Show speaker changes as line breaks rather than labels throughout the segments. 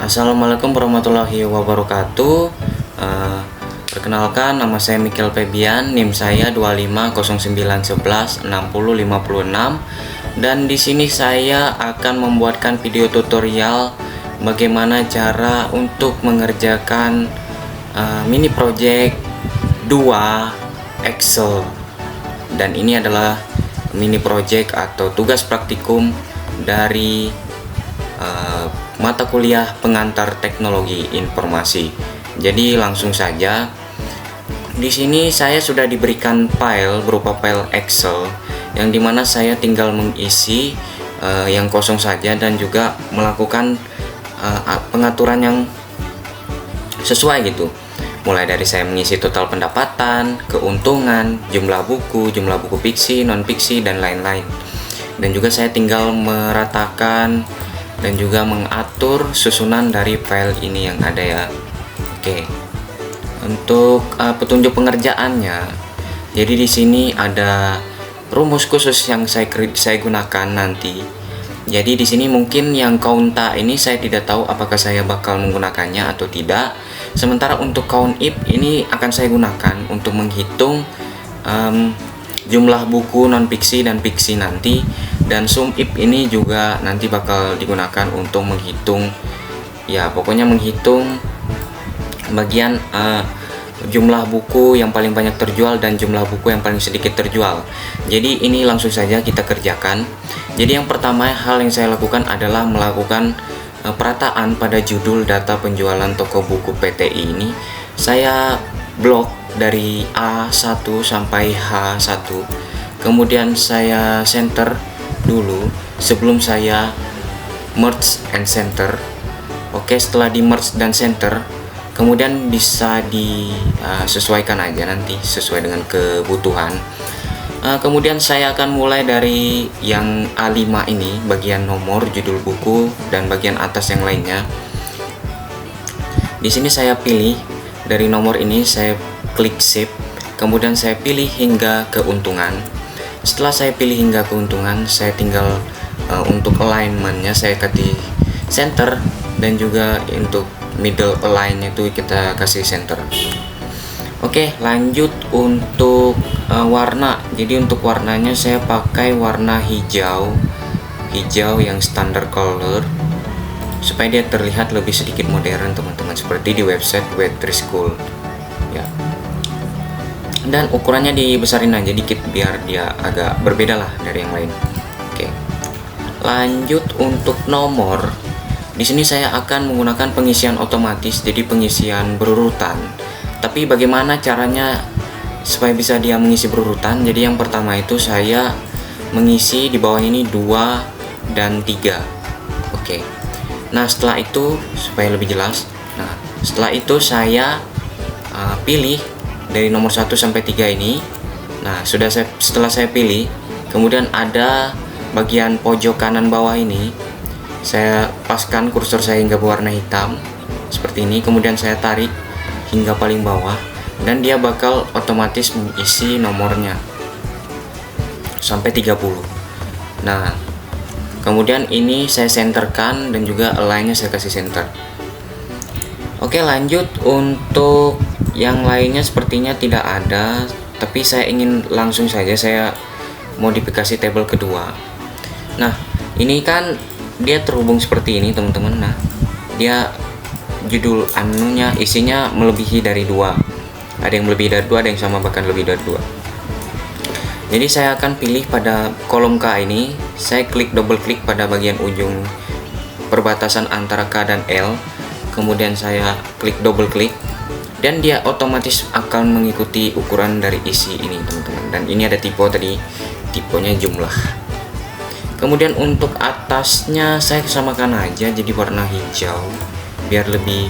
Assalamualaikum warahmatullahi wabarakatuh. Perkenalkan, nama saya Michael Febian, NIM saya 2509116056, dan di sini saya akan membuatkan video tutorial bagaimana cara untuk mengerjakan mini project 2 Excel. Dan ini adalah mini project atau tugas praktikum dari mata kuliah pengantar teknologi informasi. Jadi langsung saja. Di sini saya sudah diberikan file berupa file Excel yang dimana saya tinggal mengisi yang kosong saja dan juga melakukan pengaturan yang sesuai gitu. Mulai dari saya mengisi total pendapatan, keuntungan, jumlah buku fiksi, non fiksi, dan lain-lain. Dan juga saya tinggal meratakan dan juga mengatur susunan dari file ini yang ada ya. Oke. Untuk petunjuk pengerjaannya, jadi di sini ada rumus khusus yang saya gunakan nanti. Jadi di sini mungkin yang count ini saya tidak tahu apakah saya bakal menggunakannya atau tidak. Sementara untuk count if ini akan saya gunakan untuk menghitung jumlah buku non fiksi dan fiksi nanti. Dan sum if ini juga nanti bakal digunakan untuk menghitung, ya pokoknya menghitung bagian jumlah buku yang paling banyak terjual dan jumlah buku yang paling sedikit terjual. Jadi ini langsung saja kita kerjakan. Jadi yang pertama hal yang saya lakukan adalah melakukan perataan pada judul data penjualan toko buku PTI ini. Saya blok dari A1 sampai H1. Kemudian saya center dulu sebelum saya merge and center. Oke, setelah di merge dan center, kemudian bisa disesuaikan aja nanti sesuai dengan kebutuhan. Kemudian saya akan mulai dari yang A5 ini, bagian nomor, judul buku, dan bagian atas yang lainnya. Di sini saya pilih dari nomor ini, saya klik shift, kemudian saya pilih hingga keuntungan. Setelah saya pilih hingga keuntungan, saya tinggal untuk alignmentnya saya kasih center, dan juga untuk middle align itu kita kasih center. Oke, lanjut untuk warna. Jadi untuk warnanya saya pakai warna hijau yang standard color supaya dia terlihat lebih sedikit modern teman-teman, seperti di website Web3 School ya. Dan ukurannya dibesarin aja dikit biar dia agak berbeda lah dari yang lain. Oke. Lanjut untuk nomor. Di sini saya akan menggunakan pengisian otomatis, jadi pengisian berurutan. Tapi bagaimana caranya supaya bisa dia mengisi berurutan? Jadi yang pertama itu saya mengisi di bawah ini 2 dan 3. Oke. Nah, setelah itu supaya lebih jelas. Nah, setelah itu saya pilih dari nomor 1 sampai 3 ini. Nah, setelah saya pilih, kemudian ada bagian pojok kanan bawah ini, saya paskan kursor saya hingga berwarna hitam seperti ini, kemudian saya tarik hingga paling bawah dan dia bakal otomatis mengisi nomornya sampai 30. Nah, kemudian ini saya centerkan dan juga align-nya saya kasih center. Oke, lanjut untuk yang lainnya sepertinya tidak ada, tapi saya ingin langsung saja saya modifikasi tabel kedua. Nah, ini kan dia terhubung seperti ini teman-teman. Nah, dia judul anunya isinya melebihi dari 2. Ada yang lebih dari 2, ada yang sama bahkan lebih dari 2. Jadi saya akan pilih pada kolom K ini, saya double klik pada bagian ujung perbatasan antara K dan L. Kemudian saya klik double klik dan dia otomatis akan mengikuti ukuran dari isi ini teman-teman. Dan ini ada tipe tadi, tipenya jumlah. Kemudian untuk atasnya saya samakan aja jadi warna hijau biar lebih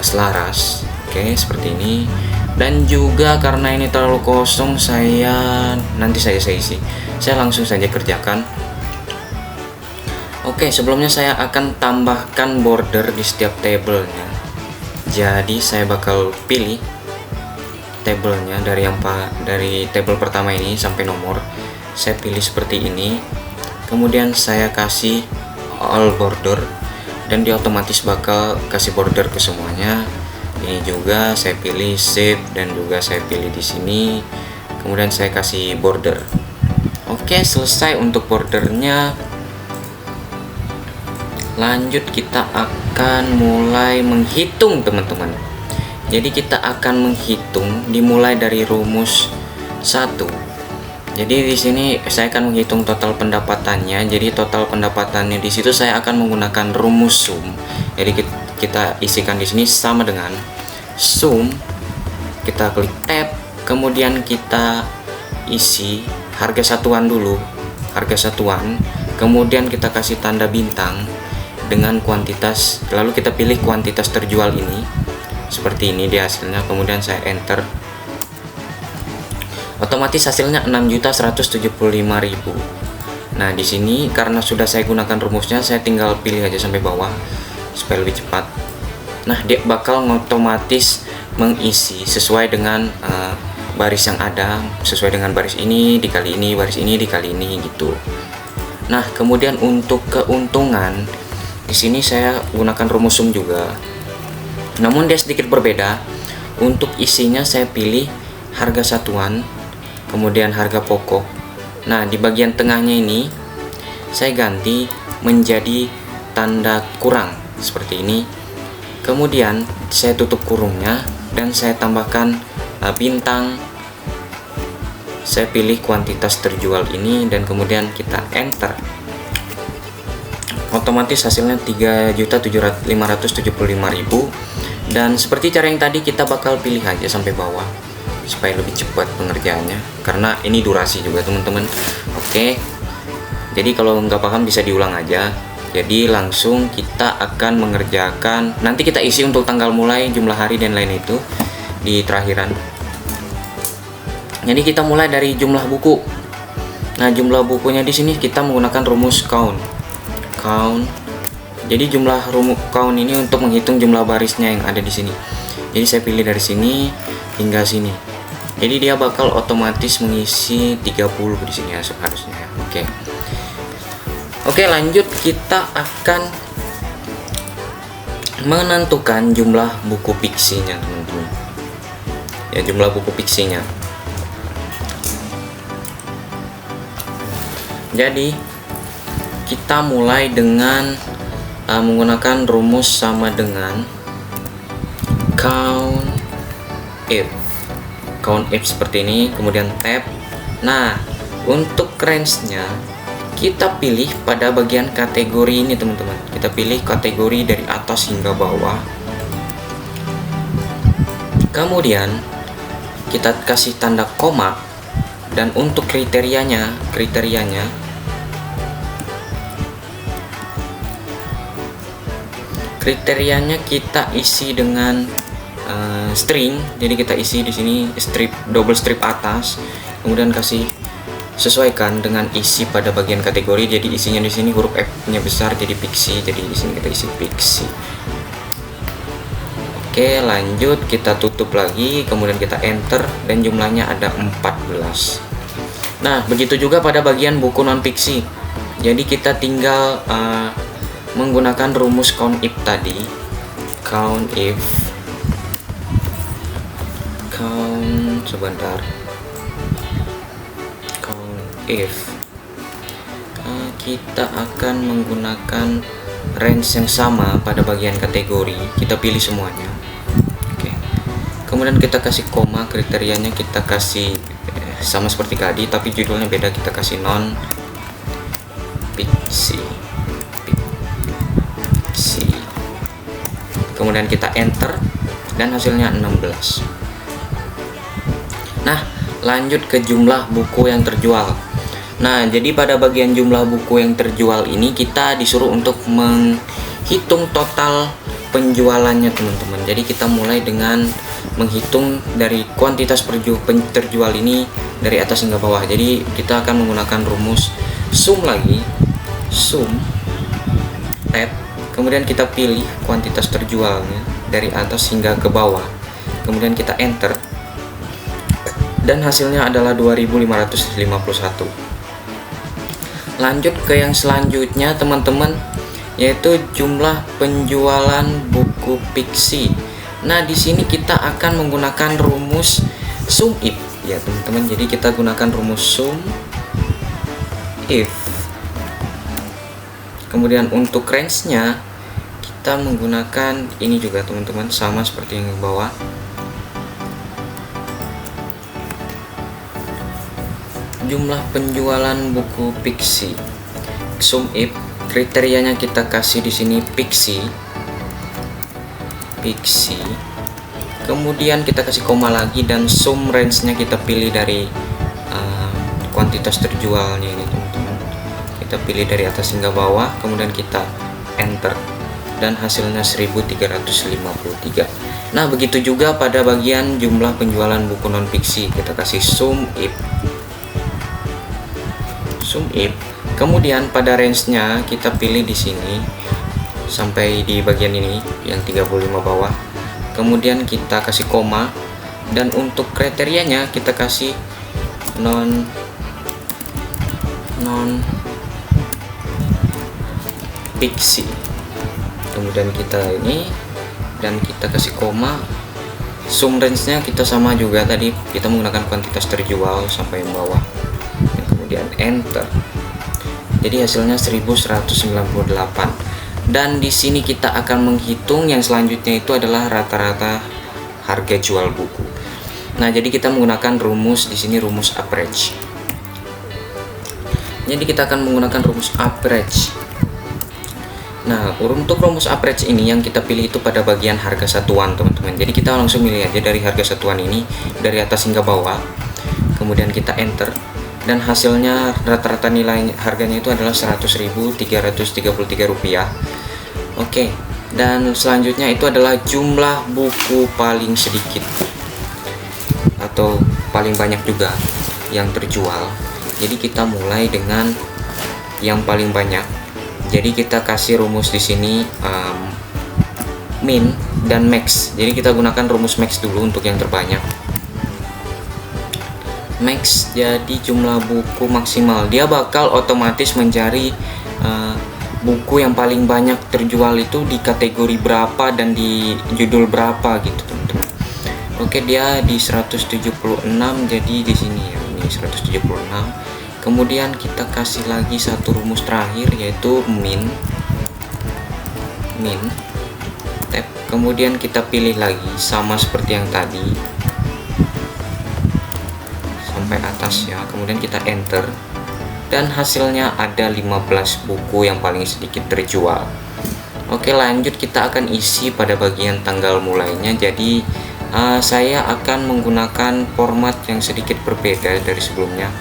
selaras. Oke, seperti ini. Dan juga karena ini terlalu kosong, nanti saya isi. Saya langsung saja kerjakan. Oke, sebelumnya saya akan tambahkan border di setiap tabelnya. Jadi saya bakal pilih tabelnya dari tabel pertama ini sampai nomor. Saya pilih seperti ini. Kemudian saya kasih all border dan dia otomatis bakal kasih border ke semuanya. Ini juga saya pilih shape dan juga saya pilih di sini, kemudian saya kasih border. Oke, selesai untuk bordernya. Lanjut kita akan mulai menghitung teman-teman. Jadi kita akan menghitung dimulai dari rumus 1. Jadi di sini saya akan menghitung total pendapatannya. Jadi total pendapatannya di situ saya akan menggunakan rumus sum. Jadi kita isikan di sini sama dengan sum. Kita klik tab, kemudian kita isi harga satuan dulu, harga satuan. Kemudian kita kasih tanda bintang dengan kuantitas, lalu kita pilih kuantitas terjual ini. Seperti ini dia hasilnya, kemudian saya enter. Otomatis hasilnya 6.175.000. Nah, di sini karena sudah saya gunakan rumusnya, saya tinggal pilih aja sampai bawah supaya lebih cepat. Nah, dia bakal otomatis mengisi sesuai dengan baris yang ada, sesuai dengan baris ini dikali ini, baris ini dikali ini gitu. Nah, kemudian untuk keuntungan di sini saya gunakan rumus sum juga. Namun dia sedikit berbeda. Untuk isinya saya pilih harga satuan, kemudian harga pokok. Nah, di bagian tengahnya ini saya ganti menjadi tanda kurang seperti ini. Kemudian saya tutup kurungnya dan saya tambahkan bintang. Saya pilih kuantitas terjual ini dan kemudian kita enter. Otomatis hasilnya 3.575.000. Dan seperti cara yang tadi, kita bakal pilih aja sampai bawah supaya lebih cepat pengerjaannya, karena ini durasi juga teman-teman. Oke, jadi kalau nggak paham bisa diulang aja. Jadi langsung kita akan mengerjakan, nanti kita isi untuk tanggal mulai, jumlah hari dan lain itu di terakhiran. Jadi kita mulai dari jumlah buku. Nah, jumlah bukunya di sini kita menggunakan rumus count. Jadi jumlah rumus count ini untuk menghitung jumlah barisnya yang ada di sini. Jadi saya pilih dari sini hingga sini. Jadi dia bakal otomatis mengisi 30 di sini ya, harusnya ya. Oke, lanjut kita akan menentukan jumlah buku pixinya teman-teman. Ya, jumlah buku pixinya. Jadi kita mulai dengan menggunakan rumus sama dengan count if seperti ini, kemudian tab. Nah, untuk range-nya kita pilih pada bagian kategori ini teman-teman. Kita pilih kategori dari atas hingga bawah. Kemudian kita kasih tanda koma, dan untuk kriterianya kita isi dengan string. Jadi kita isi di sini double strip atas, kemudian kasih sesuaikan dengan isi pada bagian kategori. Jadi isinya di sini huruf F-nya besar jadi pixie. Jadi di sini kita isi pixie. Oke, lanjut kita tutup lagi, kemudian kita enter dan jumlahnya ada 14. Nah, begitu juga pada bagian buku non pixie. Jadi kita tinggal menggunakan rumus count if tadi. Count if kita akan menggunakan range yang sama pada bagian kategori. Kita pilih semuanya. Oke. Kemudian kita kasih koma, kriterianya kita kasih sama seperti tadi, tapi judulnya beda. Kita kasih non pixie. Kemudian kita enter dan hasilnya 16. Nah, lanjut ke jumlah buku yang terjual. Nah, jadi pada bagian jumlah buku yang terjual ini kita disuruh untuk menghitung total penjualannya teman-teman. Jadi kita mulai dengan menghitung dari kuantitas terjual ini dari atas hingga bawah. Jadi kita akan menggunakan rumus sum lagi, sum tab, kemudian kita pilih kuantitas terjualnya dari atas hingga ke bawah, kemudian kita enter dan hasilnya adalah 2.551. Lanjut ke yang selanjutnya teman-teman, yaitu jumlah penjualan buku fiksi. Nah, di sini kita akan menggunakan rumus sum if ya teman-teman. Jadi kita gunakan rumus sum if. Kemudian untuk range-nya kita menggunakan ini juga teman-teman, sama seperti yang di bawah. Jumlah penjualan buku fiksi. Sum if, kriterianya kita kasih di sini fiksi. Kemudian kita kasih koma lagi dan sum range-nya kita pilih dari kuantitas terjualnya ini teman-teman. Kita pilih dari atas hingga bawah, kemudian kita enter dan hasilnya 1353. Nah, begitu juga pada bagian jumlah penjualan buku non fiksi, kita kasih sum if. Kemudian pada range-nya kita pilih di sini sampai di bagian ini yang 35 bawah. Kemudian kita kasih koma dan untuk kriterianya kita kasih non fiksi. Kemudian kita ini dan kita kasih koma. Sum range-nya kita sama juga tadi, kita menggunakan kuantitas terjual sampai yang bawah. Dan kemudian enter. Jadi hasilnya 1198. Dan di sini kita akan menghitung yang selanjutnya itu adalah rata-rata harga jual buku. Nah, jadi kita menggunakan rumus di sini, rumus average. Jadi kita akan menggunakan rumus average. Nah, untuk rumus average ini yang kita pilih itu pada bagian harga satuan, teman-teman. Jadi kita langsung pilih aja dari harga satuan ini dari atas hingga bawah. Kemudian kita enter. Dan hasilnya rata-rata nilai harganya itu adalah Rp100.333. Oke, dan selanjutnya itu adalah jumlah buku paling sedikit atau paling banyak juga yang terjual. Jadi kita mulai dengan yang paling banyak. Jadi kita kasih rumus di sini min dan max. Jadi kita gunakan rumus max dulu untuk yang terbanyak. Max jadi jumlah buku maksimal, dia bakal otomatis mencari buku yang paling banyak terjual itu di kategori berapa dan di judul berapa gitu teman-teman. Oke, dia di 176, jadi di sini ya, ini 176. Kemudian kita kasih lagi satu rumus terakhir yaitu min tab. Kemudian kita pilih lagi sama seperti yang tadi sampai atas ya, kemudian kita enter dan hasilnya ada 15 buku yang paling sedikit terjual. Oke, lanjut kita akan isi pada bagian tanggal mulainya. Jadi saya akan menggunakan format yang sedikit berbeda dari sebelumnya.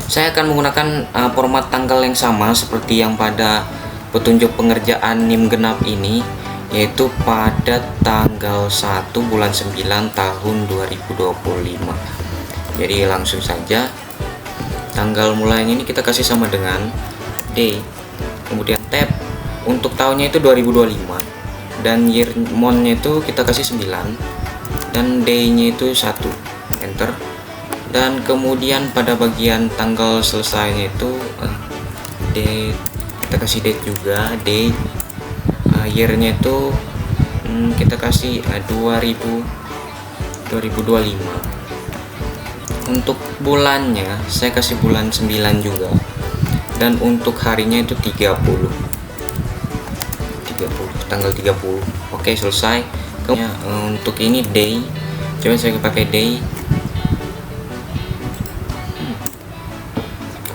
Saya akan menggunakan format tanggal yang sama seperti yang pada petunjuk pengerjaan NIM genap ini, yaitu pada tanggal 1 bulan 9 tahun 2025. Jadi langsung saja tanggal mulainya ini kita kasih sama dengan day, kemudian tab. Untuk tahunnya itu 2025 dan year month-nya itu kita kasih 9 dan day-nya itu 1, enter. Dan kemudian pada bagian tanggal selesainya itu date, kita kasih date juga, day. Year-nya itu kita kasih 2025. Untuk bulannya saya kasih bulan 9 juga. Dan untuk harinya itu 30 tanggal 30. Oke, selesai. Kemudian untuk ini day, coba saya pakai day.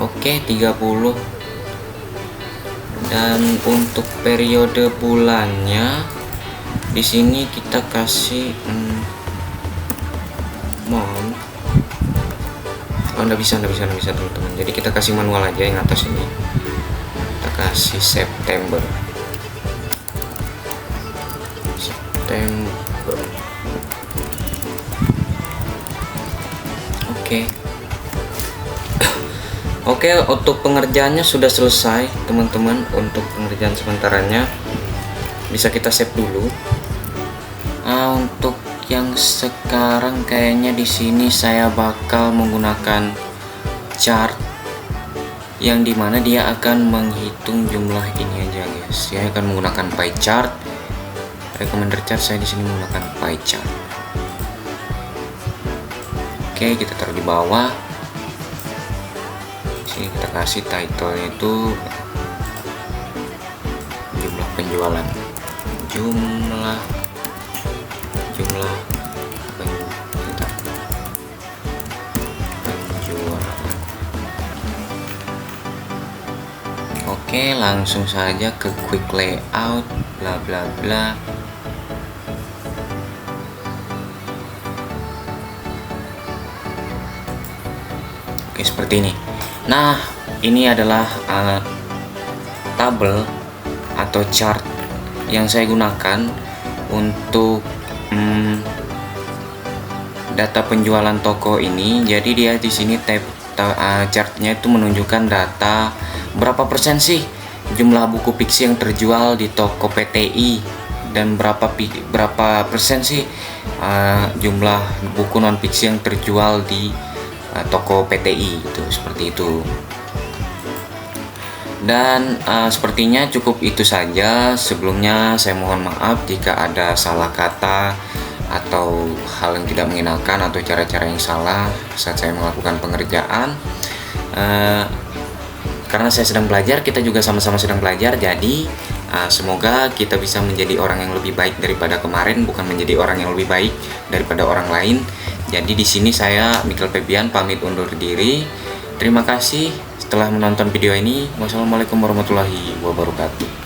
Oke, 30. Dan untuk periode bulannya di sini kita kasih month. Nggak bisa teman-teman. Jadi kita kasih manual aja yang atas ini. Kita kasih September. Oke, untuk pengerjaannya sudah selesai teman-teman. Untuk pengerjaan sementaranya bisa kita save dulu. Untuk yang sekarang kayaknya di sini saya bakal menggunakan chart yang dimana dia akan menghitung jumlah ini aja guys. Saya akan menggunakan pie chart, recommender chart. Saya di sini menggunakan pie chart. Oke, kita taruh di bawah. Sini kita kasih title-nya itu jumlah penjualan, jumlah penjualan. Oke, langsung saja ke quick layout, bla bla bla. Oke, seperti ini. Nah, ini adalah tabel atau chart yang saya gunakan untuk data penjualan toko ini. Jadi dia di sini chartnya itu menunjukkan data berapa persen sih jumlah buku fiksi yang terjual di toko PTI, dan berapa persen sih jumlah buku non fiksi yang terjual di toko PTI itu, seperti itu. Dan sepertinya cukup itu saja. Sebelumnya saya mohon maaf jika ada salah kata atau hal yang tidak mengenakan atau cara-cara yang salah saat saya melakukan pengerjaan. Karena saya sedang belajar, kita juga sama-sama sedang belajar. Jadi semoga kita bisa menjadi orang yang lebih baik daripada kemarin, bukan menjadi orang yang lebih baik daripada orang lain. Jadi di sini saya Michael Febian pamit undur diri. Terima kasih telah menonton video ini. Wassalamualaikum warahmatullahi wabarakatuh.